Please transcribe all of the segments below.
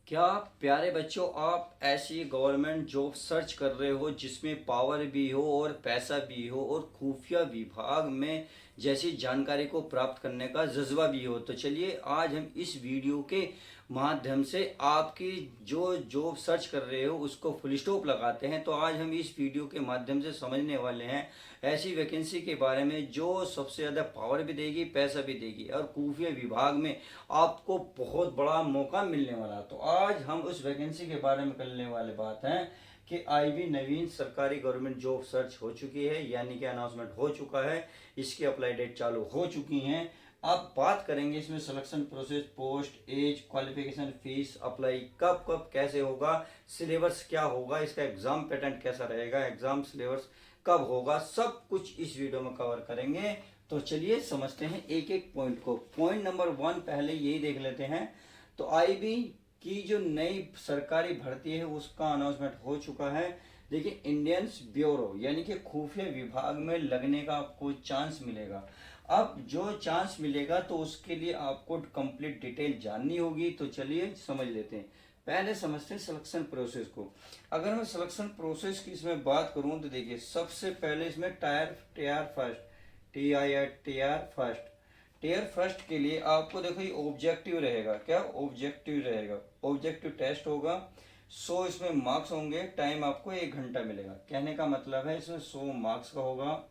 क्या प्यारे बच्चों, आप ऐसी गवर्नमेंट जॉब सर्च कर रहे हो जिसमें पावर भी हो और पैसा भी हो और खुफिया विभाग में जैसी जानकारी को प्राप्त करने का जज्बा भी हो? तो चलिए आज हम इस वीडियो के माध्यम से आपकी जो जॉब सर्च कर रहे हो उसको फुल स्टॉप लगाते हैं। तो आज हम इस वीडियो के माध्यम से समझने वाले हैं ऐसी वैकेंसी के बारे में जो सबसे ज़्यादा पावर भी देगी, पैसा भी देगी और खुफिया विभाग में आपको बहुत बड़ा मौका मिलने वाला। तो आज हम उस वैकेंसी के बारे में करने वाले बात हैं कि आईबी नवीन सरकारी गवर्नमेंट जॉब सर्च हो चुकी है, यानी कि अनाउंसमेंट हो चुका है, इसकी अप्लाई डेट चालू हो चुकी हैं। अब बात करेंगे इसमें selection process, post, age, qualification, fees, apply कब कब कैसे होगा, सिलेबस क्या होगा, इसका एग्जाम पैटर्न कैसा रहेगा, एग्जाम सिलेबस कब होगा, सब कुछ इस वीडियो में कवर करेंगे। तो चलिए समझते हैं एक एक पॉइंट को। पॉइंट नंबर 1 पहले यही देख लेते हैं। तो आईबी की जो नई सरकारी भर्ती है उसका अनाउंसमेंट हो चुका है। देखिए, इंडियंस ब्यूरो यानी कि खुफिया विभाग में लगने का आपको चांस मिलेगा। अब जो चांस मिलेगा तो उसके लिए आपको कंप्लीट डिटेल जाननी होगी। तो चलिए समझ लेते हैं। पहले समझते हैं सिलेक्शन प्रोसेस को। अगर मैं सिलेक्शन प्रोसेस की इसमें बात करूं तो देखिए, सबसे पहले इसमें TR first, TR first, TR first के लिए आपको देखो ये ऑब्जेक्टिव रहेगा। क्या ऑब्जेक्टिव रहेगा? ऑब्जेक्टिव टेस्ट होगा। 100 इसमें मार्क्स होंगे। टाइम आपको 1 घंटा मिलेगा। कहने का मतलब है इसमें 100 मार्क्स का होगा।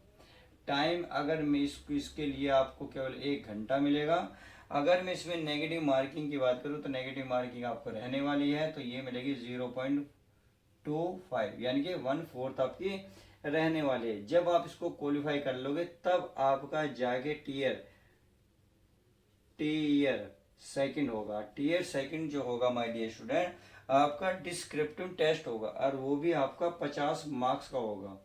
टाइम अगर मैं इसके लिए आपको केवल 1 घंटा मिलेगा। अगर मैं इसमें नेगेटिव मार्किंग की बात करूँ तो नेगेटिव मार्किंग आपको रहने वाली है, तो ये मिलेगी 0.25, यानी कि 1/4 आपकी रहने वाली है। जब आप इसको क्वालिफाई कर लोगे तब आपका जाके टीयर सेकंड होगा। टीयर सेकंड जो होगा माय डियर स्टूडेंट, आपका डिस्क्रिप्टिव टेस्ट होगा और वो भी आपका 50 मार्क्स का होगा।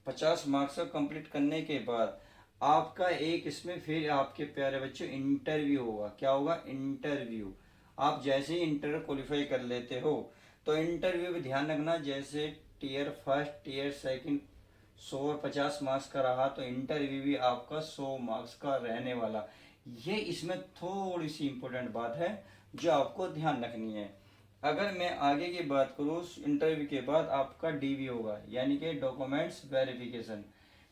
50 मार्क्स का कंप्लीट करने के बाद आपका एक इसमें फिर आपके प्यारे बच्चों इंटरव्यू होगा। क्या होगा? इंटरव्यू। आप जैसे ही इंटर क्वालिफाई कर लेते हो तो इंटरव्यू भी ध्यान रखना, जैसे टीयर फर्स्ट टीयर सेकंड 100 और 50 मार्क्स का रहा तो इंटरव्यू भी आपका 100 मार्क्स का रहने वाला। ये इसमें थोड़ी सी इंपॉर्टेंट बात है जो आपको ध्यान रखनी है। अगर मैं आगे की बात करूँ, इंटरव्यू के बाद आपका डीवी होगा, यानी कि डॉक्यूमेंट्स वेरिफिकेशन।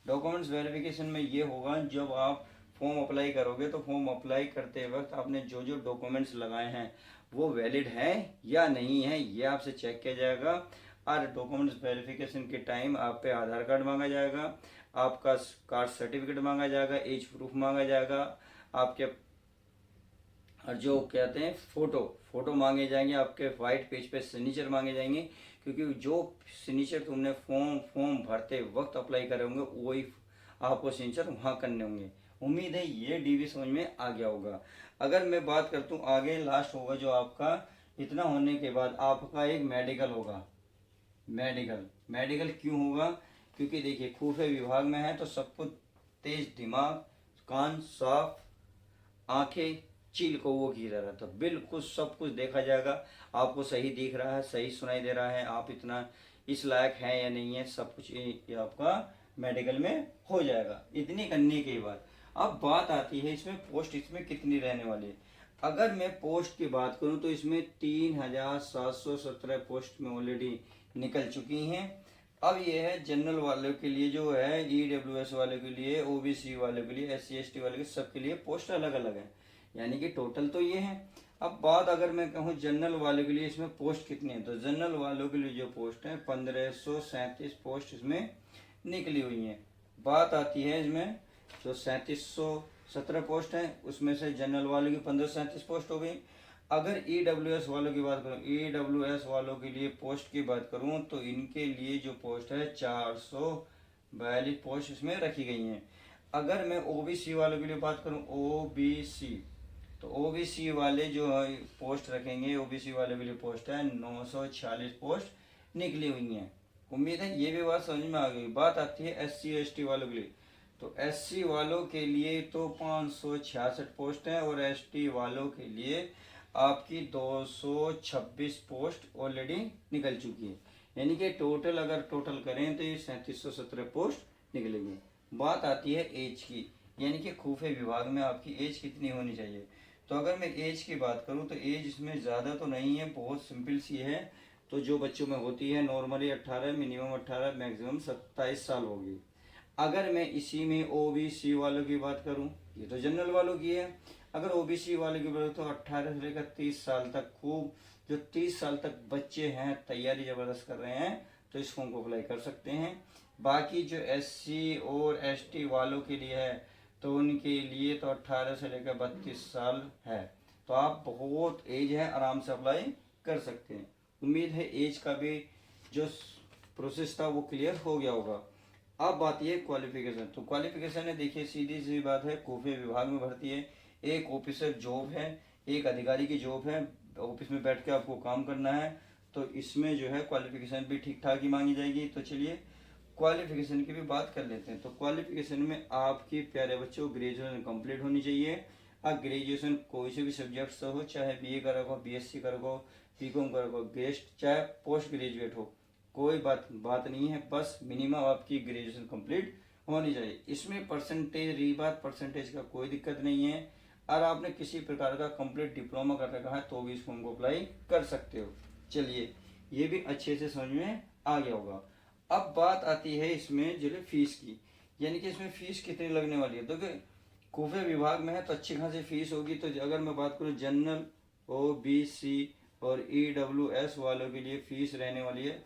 डॉक्यूमेंट्स वेरिफिकेशन में ये होगा, जब आप फॉर्म अप्लाई करोगे तो फॉर्म अप्लाई करते वक्त आपने जो जो डॉक्यूमेंट्स लगाए हैं वो वैलिड है या नहीं है, ये आपसे चेक किया जाएगा। और डॉक्यूमेंट्स वेरिफिकेशन के टाइम आप पे आधार कार्ड मांगा जाएगा, आपका कास्ट सर्टिफिकेट मांगा जाएगा, एज प्रूफ मांगा जाएगा, आपके और जो कहते हैं फोटो फोटो मांगे जाएंगे, आपके वाइट पेज पे सिग्नेचर मांगे जाएंगे, क्योंकि जो सिग्नेचर तुमने फॉर्म भरते वक्त अप्लाई करे होंगे वही आपको सिग्नेचर वहाँ करने होंगे। उम्मीद है ये डीवी समझ में आ गया होगा। अगर मैं बात करता हूँ आगे, लास्ट होगा जो आपका, इतना होने के बाद आपका एक मेडिकल होगा। मेडिकल मेडिकल क्यों होगा? क्योंकि देखिए, खुफिया विभाग में है तो सबको तेज दिमाग, कान साफ, आंखें चील को वो घिरा रहा था, बिल्कुल सब कुछ देखा जाएगा। आपको सही दिख रहा है, सही सुनाई दे रहा है, आप इतना इस लायक है या नहीं है, सब कुछ ये आपका मेडिकल में हो जाएगा। इतनी करने के बाद अब बात आती है इसमें पोस्ट इसमें कितनी रहने वाली है। अगर मैं पोस्ट की बात करूं तो इसमें 3717 पोस्ट में ऑलरेडी निकल चुकी हैं। अब ये है जनरल वालों के लिए, जो है ईडब्ल्यूएस वालों के लिए, ओबीसी वालों के लिए, एससी एसटी वालों के, सबके लिए पोस्ट अलग अलग है, यानी कि टोटल तो ये है। अब बात अगर मैं कहूँ जनरल वालों के लिए इसमें पोस्ट कितनी है, तो जनरल वालों के लिए जो पोस्ट है 1537 पोस्ट इसमें निकली हुई है। बात आती है इसमें जो 3717 पोस्ट है उसमें से जनरल वालों की 1537 पोस्ट हो गई। अगर ईडब्ल्यूएस वालों की बात करूँ, ईडब्ल्यूएस वालों के लिए पोस्ट की बात करूँ तो इनके लिए जो पोस्ट है 442 पोस्ट इसमें रखी गई हैं। अगर मैं ओबीसी वालों के लिए बात करूँ, ओबीसी, तो ओबीसी वाले जो पोस्ट रखेंगे, ओबीसी वाले के लिए पोस्ट है 946 पोस्ट निकली हुई हैं। उम्मीद है ये भी बात समझ में आ गई। बात आती है एससी एसटी वालों के लिए, तो एससी वालों के लिए तो 566 पोस्ट हैं और एसटी वालों के लिए आपकी 226 पोस्ट ऑलरेडी निकल चुकी है, यानी कि टोटल अगर टोटल करें तो ये 3717 पोस्ट निकलेंगे। बात आती है एज की, यानी कि खुफिया विभाग में आपकी एज कितनी होनी चाहिए। तो अगर मैं एज की बात करूँ तो एज इसमें ज़्यादा तो नहीं है, बहुत सिंपल सी है। तो जो बच्चों में होती है नॉर्मली 18, मिनिमम 18, मैक्सिमम 27 साल होगी। अगर मैं इसी में ओबीसी वालों की बात करूं, ये तो जनरल वालों की है, अगर ओबीसी वालों की बात तो 18 से लेकर 30 साल तक, खूब जो 30 साल तक बच्चे हैं तैयारी ज़बरदस्त कर रहे हैं तो इस फॉर्म को अप्लाई कर सकते हैं। बाकी जो एससी और एसटी वालों के लिए है तो उनके लिए तो 18 से लेकर 32 साल है। तो आप बहुत एज है, आराम से अप्लाई कर सकते हैं। उम्मीद है एज का भी जो प्रोसेस था वो क्लियर हो गया होगा। अब बात ये क्वालिफिकेशन, तो क्वालिफिकेशन है, देखिए सीधी सी बात है, खुफिया विभाग में भर्ती है, एक ऑफिसर जॉब है, एक अधिकारी की जॉब है, ऑफिस में बैठ के आपको काम करना है। तो इसमें जो है क्वालिफिकेशन भी ठीक ठाक ही मांगी जाएगी। तो चलिए क्वालिफिकेशन की भी बात कर लेते हैं। तो क्वालिफिकेशन में आपकी प्यारे बच्चों ग्रेजुएशन कंप्लीट होनी चाहिए। अब ग्रेजुएशन कोई से भी सब्जेक्ट से हो, चाहे बीए करा हो, बीएससी करा हो, बीकॉम करा हो, गेस्ट चाहे पोस्ट ग्रेजुएट हो, कोई बात नहीं है, बस मिनिमम आपकी ग्रेजुएशन कंप्लीट होनी चाहिए। इसमें परसेंटेज रही बात, परसेंटेज का कोई दिक्कत नहीं है। और आपने किसी प्रकार का कंप्लीट डिप्लोमा कर रखा है तो भी इस फॉर्म को अप्लाई कर सकते हो। चलिए ये भी अच्छे से समझ में आ गया होगा। अब बात आती है इसमें जो फीस की, यानी कि इसमें फीस कितनी लगने वाली है। तो खुफिया विभाग में है तो अच्छी खासी फीस होगी। तो अगर मैं बात करूँ जनरल, ओबीसी और ईडब्ल्यूएस वालों के लिए फीस रहने वाली है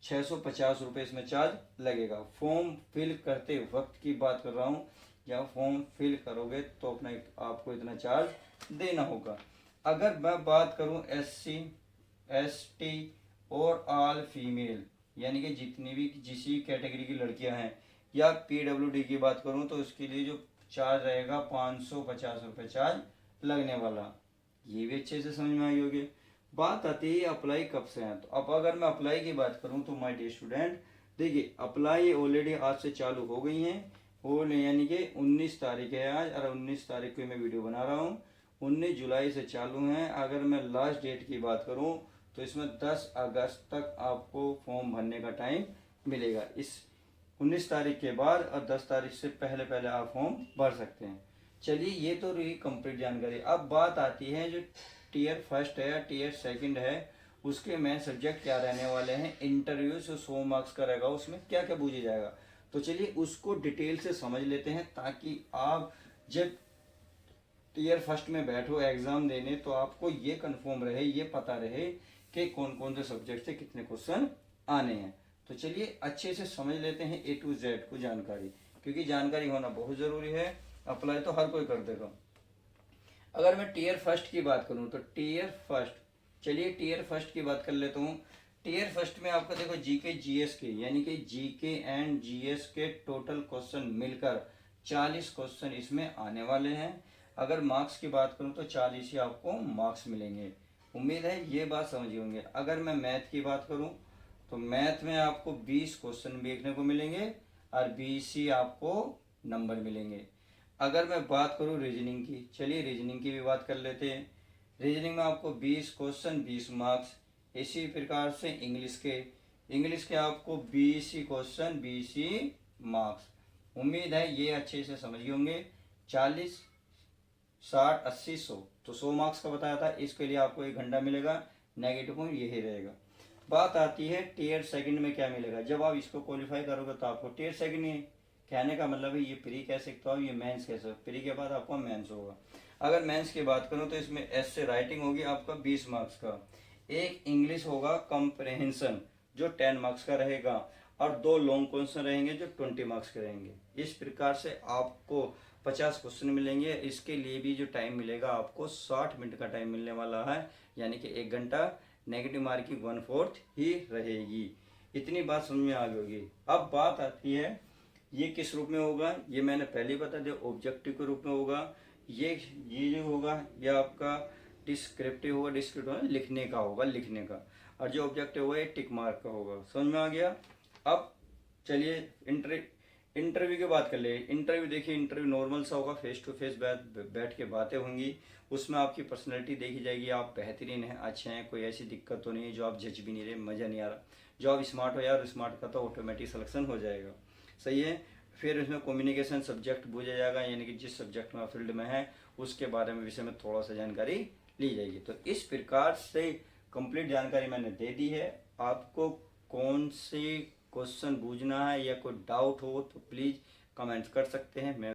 650 रुपये इसमें चार्ज लगेगा। फॉर्म फिल करते वक्त की बात कर रहा हूँ, या फॉर्म फिल करोगे तो अपना आपको इतना चार्ज देना होगा। अगर मैं बात करूँ एससी, एसटी और ऑल फीमेल, यानी कि जितनी भी जिसी कैटेगरी की लड़कियां हैं, या पीडब्ल्यूडी की बात करूँ तो उसके लिए जो चार्ज रहेगा 550 रुपये चार्ज लगने वाला। ये भी अच्छे से समझ में आई होगी। बात आती है अप्लाई कब से है। तो अब अगर मैं अप्लाई की बात करूं तो माय डियर स्टूडेंट, देखिए अप्लाई ऑलरेडी आज से चालू हो गई हैं, और यानी कि 19 तारीख है आज, और 19 तारीख को मैं वीडियो बना रहा हूं। 19 जुलाई से चालू हैं। अगर मैं लास्ट डेट की बात करूं तो इसमें 10 अगस्त तक आपको फॉर्म भरने का टाइम मिलेगा। इस 19 तारीख के बाद और 10 तारीख से पहले पहले आप फॉर्म भर सकते हैं। चलिए ये तो रही कंप्लीट जानकारी। अब बात आती है जो टीयर फर्स्ट है या टीयर सेकंड है, उसके मेन सब्जेक्ट क्या रहने वाले हैं। इंटरव्यू से 100 मार्क्स का रहेगा, उसमें क्या क्या पूछा जाएगा। तो चलिए उसको डिटेल से समझ लेते हैं, ताकि आप जब टीयर फर्स्ट में बैठो एग्जाम देने तो आपको ये कंफर्म रहे, ये पता रहे कि कौन कौन से सब्जेक्ट से कितने क्वेश्चन आने हैं। तो चलिए अच्छे से समझ लेते हैं ए टू जेड को जानकारी, क्योंकि जानकारी होना बहुत ज़रूरी है। अप्लाई तो हर कोई कर देगा। अगर मैं टीयर फर्स्ट की बात करूं तो टीयर फर्स्ट, चलिए टीयर फर्स्ट की बात कर लेता हूं। टीयर फर्स्ट में आपको देखो जीके जीएस के, यानी कि जीके एंड जीएस के टोटल क्वेश्चन मिलकर 40 क्वेश्चन इसमें आने वाले हैं। अगर मार्क्स की बात करूं तो 40 ही आपको मार्क्स मिलेंगे। उम्मीद है ये बात समझ होंगे। अगर मैं मैथ की बात करूं तो मैथ में आपको 20 क्वेश्चन देखने को मिलेंगे और 20 ही आपको नंबर मिलेंगे। अगर मैं बात करूं रीजनिंग की, चलिए रीजनिंग की भी बात कर लेते हैं। रीजनिंग में आपको 20 क्वेश्चन 20 मार्क्स। इसी प्रकार से इंग्लिश के आपको 20 ही क्वेश्चन 20 ही मार्क्स। उम्मीद है ये अच्छे से समझ होंगे। 40, 60, 80, 100, तो 100 मार्क्स का बताया था, इसके लिए आपको 1 घंटा मिलेगा। नेगेटिव पॉइंट यही रहेगा। बात आती है टीयर सेकंड में क्या मिलेगा। जब आप इसको क्वालिफाई करोगे तो आपको टीयर सेकंड, कहने का मतलब है ये प्री कह सकता हूँ, ये मेंस कह सकता हूँ। प्री के बाद आपका मेंस होगा। अगर मेंस की बात करूँ तो इसमें ऐसे राइटिंग होगी आपका 20 मार्क्स का, एक इंग्लिश होगा कॉम्प्रहेंशन जो 10 मार्क्स का रहेगा, और 2 लॉन्ग क्वेश्चन रहेंगे जो 20 मार्क्स के रहेंगे। इस प्रकार से आपको 50 क्वेश्चन मिलेंगे। इसके लिए भी जो टाइम मिलेगा आपको 60 मिनट का टाइम मिलने वाला है, यानी कि 1 घंटा। नेगेटिव मार्किंग 1/4 ही रहेगी। इतनी बात समझ में आ गई होगी। अब बात आती है ये किस रूप में होगा, ये मैंने पहले ही बता दिया, ऑब्जेक्टिव के रूप में होगा। ये जो होगा ये आपका डिस्क्रिप्टिव होगा, डिस्क्रिप्टिव लिखने का होगा, लिखने का। और जो ऑब्जेक्टिव होगा ये टिक मार्क का होगा। समझ में आ गया। अब चलिए इंटरव्यू की बात कर ले। इंटरव्यू देखिए, इंटरव्यू नॉर्मल सा होगा, फेस टू फेस बैठ के बातें होंगी। उसमें आपकी पर्सनैलिटी देखी जाएगी, आप बेहतरीन हैं, अच्छे हैं, कोई ऐसी दिक्कत तो नहीं है जो आप जज भी नहीं रहे, मज़ा नहीं आ रहा। जो आप स्मार्ट हो यार, स्मार्ट का तो ऑटोमेटिक सिलेक्शन हो जाएगा। सही है। फिर इसमें कम्युनिकेशन सब्जेक्ट पूछा जाएगा, यानी कि जिस सब्जेक्ट में आप फील्ड में है उसके बारे में विषय में थोड़ा सा जानकारी ली जाएगी। तो इस प्रकार से कंप्लीट जानकारी मैंने दे दी है। आपको कौन से क्वेश्चन बूझना है या कोई डाउट हो तो प्लीज़ कमेंट कर सकते हैं। मैं